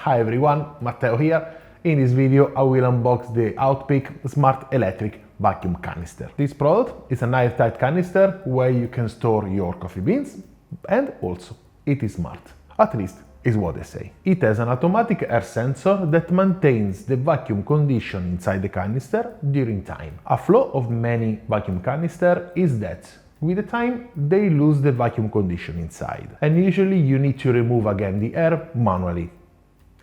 Hi everyone, Matteo here. In this video I will unbox the Outpeak Smart Electric Vacuum Canister. This product is an airtight canister where you can store your coffee beans, and also it is smart. At least is what they say. It has an automatic air sensor that maintains the vacuum condition inside the canister during time. A flaw of many vacuum canister is that with the time they lose the vacuum condition inside, and usually you need to remove again the air manually,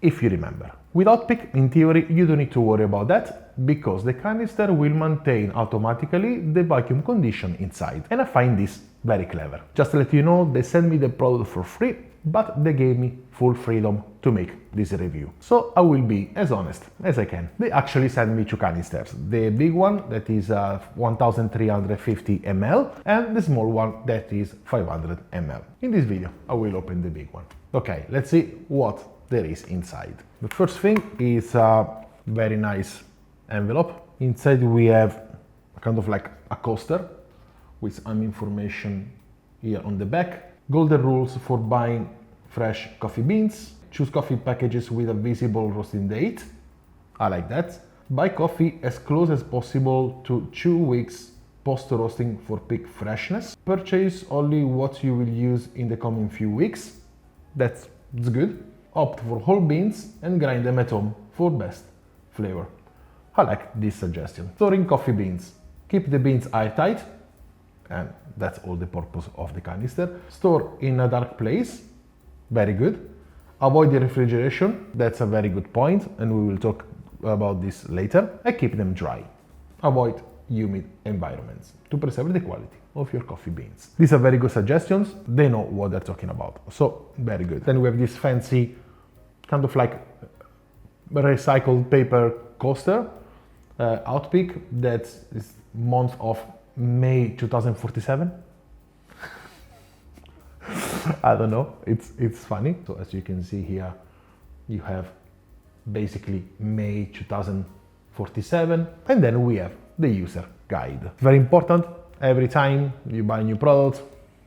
if you remember. With Outpeak, in theory, you don't need to worry about that, because the canister will maintain automatically the vacuum condition inside. And I find this very clever. Just to let you know, they sent me the product for free, but they gave me full freedom to make this review. So I will be as honest as I can. They actually sent me two canisters. The big one that is 1350 ml and the small one that is 500 ml. In this video, I will open the big one. Okay, let's see what there is inside. The first thing is a very nice envelope. Inside we have kind of like a coaster with some information here on the back. Golden rules for buying fresh coffee beans. Choose coffee packages with a visible roasting date. I like that. Buy coffee as close as possible to 2 weeks post-roasting for peak freshness. Purchase only what you will use in the coming few weeks. That's good. Opt for whole beans and grind them at home for best flavor. I like this suggestion. Storing coffee beans. Keep the beans airtight, and that's all the purpose of the canister. Store in a dark place. Very good. Avoid the refrigeration. That's a very good point, and we will talk about this later. And keep them dry. Avoid humid environments to preserve the quality of your coffee beans. These are very good suggestions. They know what they're talking about, so very good. Then we have this fancy kind of like recycled paper coaster, Outpeak, that is month of May 2047. I don't know, it's funny. So as you can see here, you have basically May 2047, and then we have the user guide. Very important, every time you buy new products,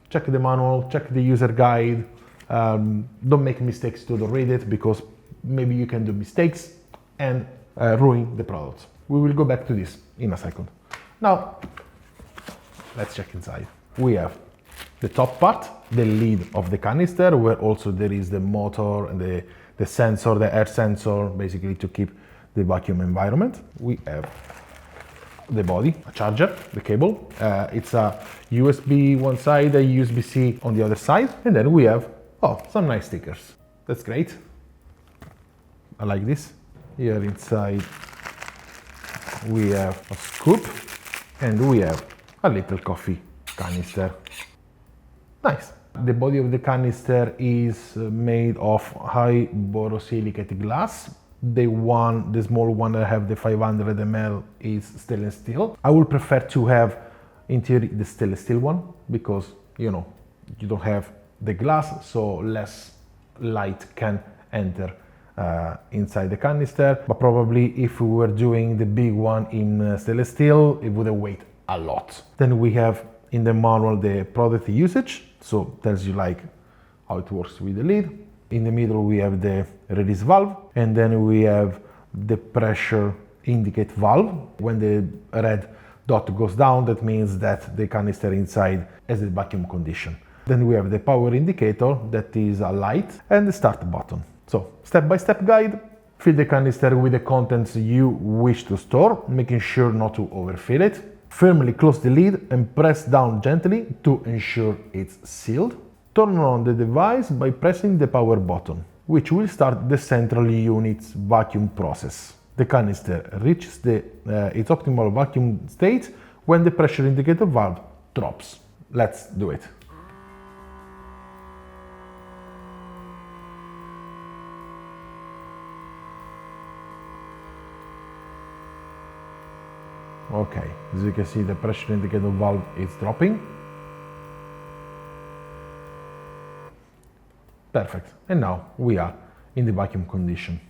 check the manual, check the user guide. Don't make mistakes to read it, because maybe you can do mistakes and ruin the product. We will go back to this in a second. Now, let's check inside. We have the top part, the lid of the canister, where also there is the motor and the sensor, the air sensor, basically to keep the vacuum environment. We have the body, a charger, the cable. It's a USB one side, a USB-C on the other side. And then we have, some nice stickers. That's great. I like this. Here inside we have a scoop, and we have a little coffee canister. Nice. The body of the canister is made of high borosilicate glass. The small one that I have, the 500 ml, is stainless steel. I would prefer to have, in theory, the stainless steel one, because, you know, you don't have the glass, so less light can enter inside the canister. But probably if we were doing the big one in stainless steel, it would have weighed a lot. Then we have in the manual the product usage, so tells you like how it works with the lid. In the middle we have the release valve, and then we have the pressure indicate valve. When the red dot goes down, that means that the canister inside has the vacuum condition. Then we have the power indicator, that is a light, and the start button. So, step-by-step guide. Fill the canister with the contents you wish to store, making sure not to overfill it. Firmly close the lid and press down gently to ensure it's sealed. Turn on the device by pressing the power button, which will start the central unit's vacuum process. The canister reaches its optimal vacuum state when the pressure indicator valve drops. Let's do it. Okay, as you can see, the pressure indicator valve is dropping. Perfect. And now we are in the vacuum condition.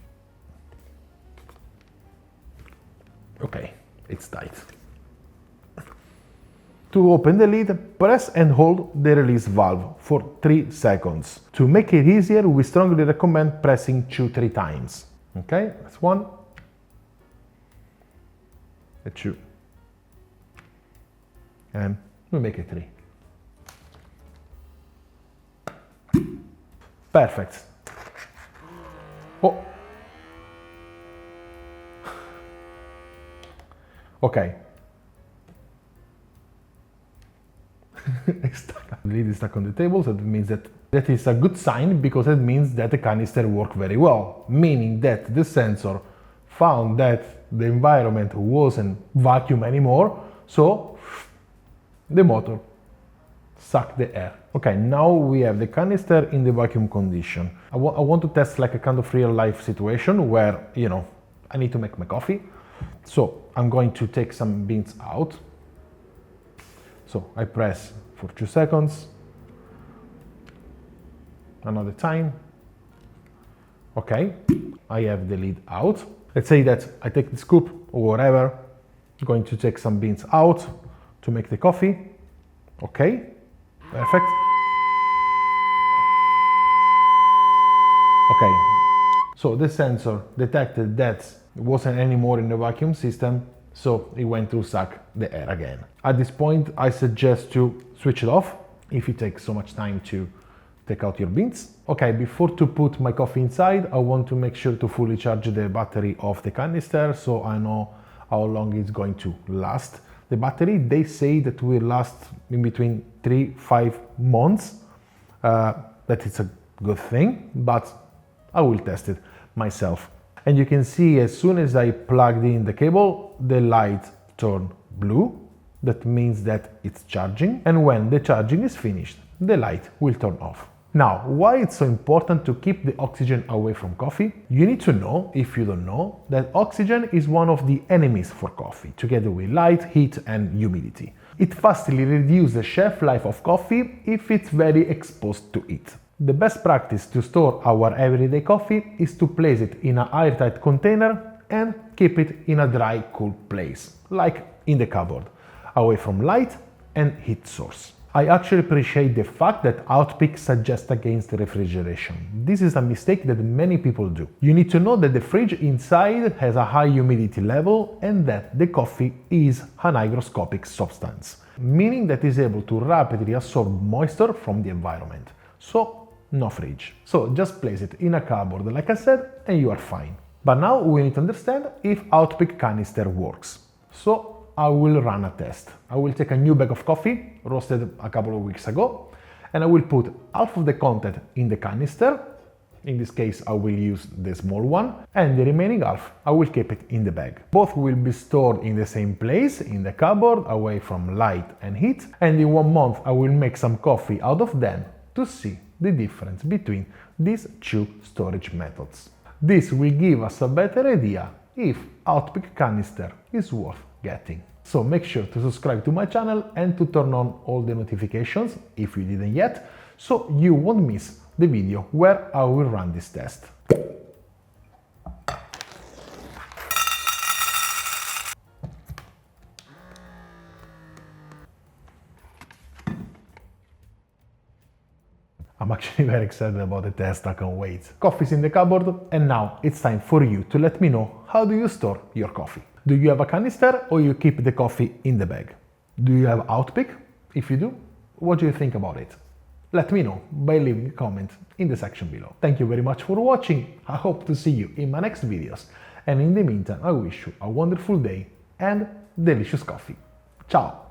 Okay, it's tight. To open the lid, press and hold the release valve for 3 seconds. To make it easier, we strongly recommend pressing 2-3 times. Okay, that's 1, 2, and we make it 3. Perfect. Oh. Okay. The lid is stuck on the table, so that means that is a good sign, because it means that the canister worked very well, meaning that the sensor found that the environment wasn't vacuum anymore, so the motor sucked the air. Okay, now we have the canister in the vacuum condition. I want to test like a kind of real life situation where, you know, I need to make my coffee. So I'm going to take some beans out. So I press for 2 seconds, another time. Okay, I have the lid out. Let's say that I take the scoop or whatever, I'm going to take some beans out to make the coffee. Okay, perfect. Okay, so the sensor detected that it wasn't anymore in the vacuum system, so it went to suck the air again. At this point, I suggest to switch it off if it takes so much time to take out your beans. Okay, before to put my coffee inside, I want to make sure to fully charge the battery of the canister so I know how long it's going to last. The battery, they say that will last in between 3-5 months. That is a good thing, but I will test it myself. And you can see as soon as I plugged in the cable, the light turned blue. That means that it's charging. And when the charging is finished, the light will turn off. Now, why it's so important to keep the oxygen away from coffee? You need to know, if you don't know, that oxygen is one of the enemies for coffee, together with light, heat and humidity. It vastly reduces the shelf life of coffee if it's very exposed to it. The best practice to store our everyday coffee is to place it in an airtight container and keep it in a dry, cool place, like in the cupboard, away from light and heat source. I actually appreciate the fact that Outpeak suggests against refrigeration. This is a mistake that many people do. You need to know that the fridge inside has a high humidity level and that the coffee is an hygroscopic substance, meaning that it is able to rapidly absorb moisture from the environment. So, no fridge. So just place it in a cupboard, like I said, and you are fine. But now we need to understand if Outpeak canister works. So I will run a test. I will take a new bag of coffee, roasted a couple of weeks ago, and I will put half of the content in the canister. In this case, I will use the small one, and the remaining half, I will keep it in the bag. Both will be stored in the same place, in the cupboard, away from light and heat, and in 1 month I will make some coffee out of them to see the difference between these two storage methods. This will give us a better idea if Outpeak canister is worth getting. So make sure to subscribe to my channel and to turn on all the notifications if you didn't yet, so you won't miss the video where I will run this test. I'm actually very excited about the test, I can't wait. Coffee's in the cupboard, and now it's time for you to let me know how do you store your coffee. Do you have a canister or you keep the coffee in the bag? Do you have Outpeak? If you do, what do you think about it? Let me know by leaving a comment in the section below. Thank you very much for watching, I hope to see you in my next videos, and in the meantime I wish you a wonderful day and delicious coffee. Ciao!